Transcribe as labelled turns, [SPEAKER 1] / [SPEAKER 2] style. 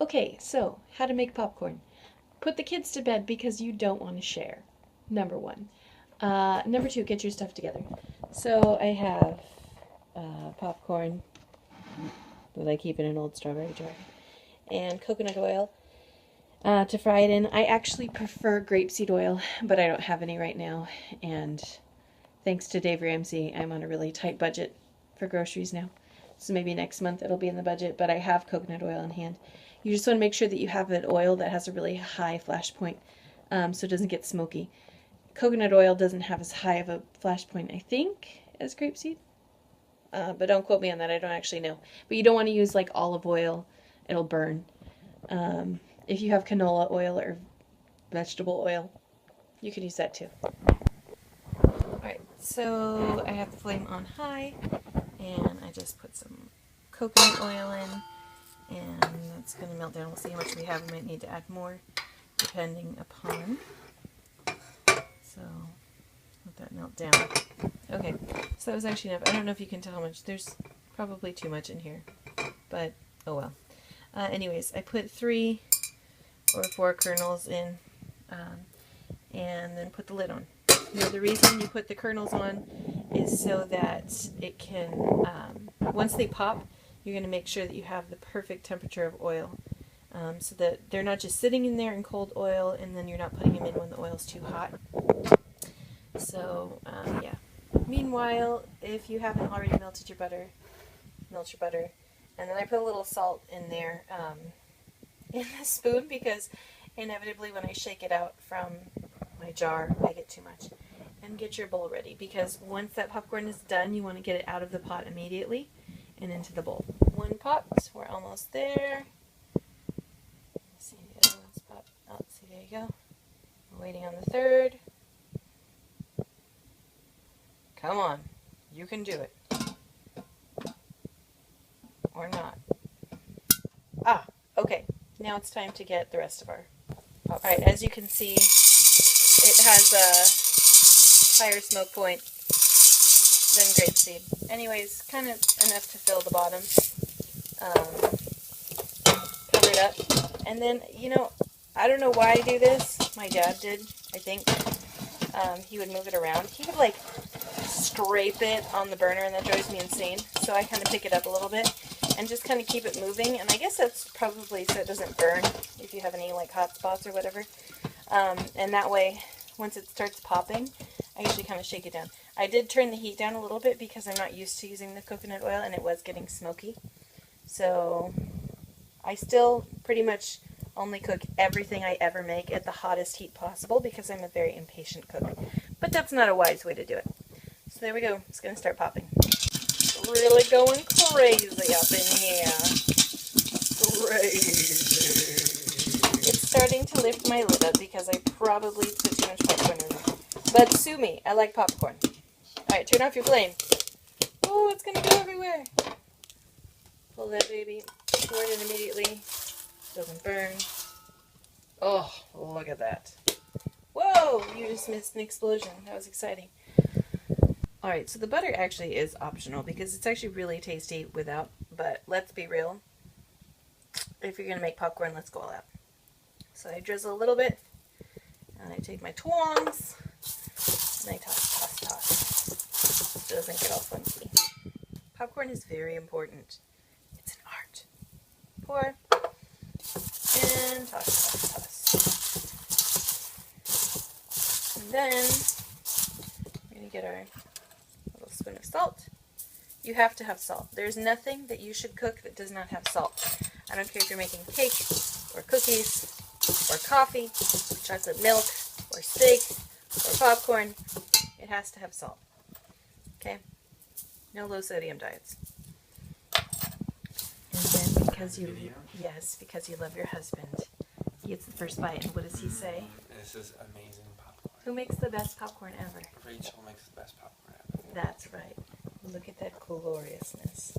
[SPEAKER 1] Okay, so how to make popcorn. Put the kids to bed because you don't want to share. Number one. Number two, get your stuff together. So I have popcorn that I keep in an old strawberry jar, and coconut oil to fry it in. I actually prefer grapeseed oil, but I don't have any right now. And thanks to Dave Ramsey, I'm on a really tight budget for groceries now. So maybe next month it'll be in the budget, but I have coconut oil in hand. You just want to make sure that you have an oil that has a really high flash point so it doesn't get smoky. Coconut oil doesn't have as high of a flash point, I think, as grapeseed. But don't quote me on that. I don't actually know. But you don't want to use like olive oil. It'll burn. If you have canola oil or vegetable oil, you can use that too. Alright, so I have the flame on high, and I just put some coconut oil in, and it's going to melt down. We'll see how much we have. We might need to add more, depending upon. So, let that melt down. Okay, so that was actually enough. I don't know if you can tell how much. There's probably too much in here, but oh well. Anyways, I put 3 or 4 kernels in, and then put the lid on. Now, the reason you put the kernels on is so that it can, once they pop, you're going to make sure that you have the perfect temperature of oil, so that they're not just sitting in there in cold oil, and then you're not putting them in when the oil's too hot. So, yeah. Meanwhile, if you haven't already melted your butter, melt your butter. And then I put a little salt in there in the spoon because inevitably when I shake it out from my jar, I get too much. And get your bowl ready because once that popcorn is done, you want to get it out of the pot immediately and into the bowl. 1 popped. We're almost there. Let's see, the other one's popped. Oh, see, there you go. We're waiting on the 3rd. Come on. You can do it. Or not. Ah, okay. Now it's time to get the rest of our pop. Alright, as you can see, it has a higher smoke point than grapeseed. Anyways, kind of enough to fill the bottom. Cover it up. And then, you know, I don't know why I do this. My dad did, I think. He would move it around. He would, like, scrape it on the burner, and that drives me insane. So I kind of pick it up a little bit and just kind of keep it moving. And I guess that's probably so it doesn't burn if you have any, like, hot spots or whatever. And that way, once it starts popping, I usually kind of shake it down. I did turn the heat down a little bit because I'm not used to using the coconut oil, and it was getting smoky. So I still pretty much only cook everything I ever make at the hottest heat possible because I'm a very impatient cook. But that's not a wise way to do it. So there we go. It's going to start popping. Really going crazy up in here. Crazy. It's starting to lift my lid up because I probably put too much popcorn in there. But sue me. I like popcorn. Alright, turn off your flame. Oh, it's going to go everywhere. Pull that baby. Pour it in immediately. Doesn't burn. Oh, look at that. Whoa, you just missed an explosion. That was exciting. Alright, so the butter actually is optional because it's actually really tasty without, but let's be real. If you're going to make popcorn, let's go all out. So I drizzle a little bit, and I take my tongs, and I toss. So it doesn't get all funky. Popcorn is very important. It's an art. Pour, and toss. And then we're going to get our little spoon of salt. You have to have salt. There's nothing that you should cook that does not have salt. I don't care if you're making cake, or cookies, or coffee, chocolate milk, or steak, or popcorn. It has to have salt. Okay? No low sodium diets. And then because you love your husband, he gets the first bite. And what does he say?
[SPEAKER 2] This is amazing popcorn.
[SPEAKER 1] Who makes the best popcorn ever?
[SPEAKER 2] Rachel makes the best popcorn ever.
[SPEAKER 1] That's right. Look at that gloriousness.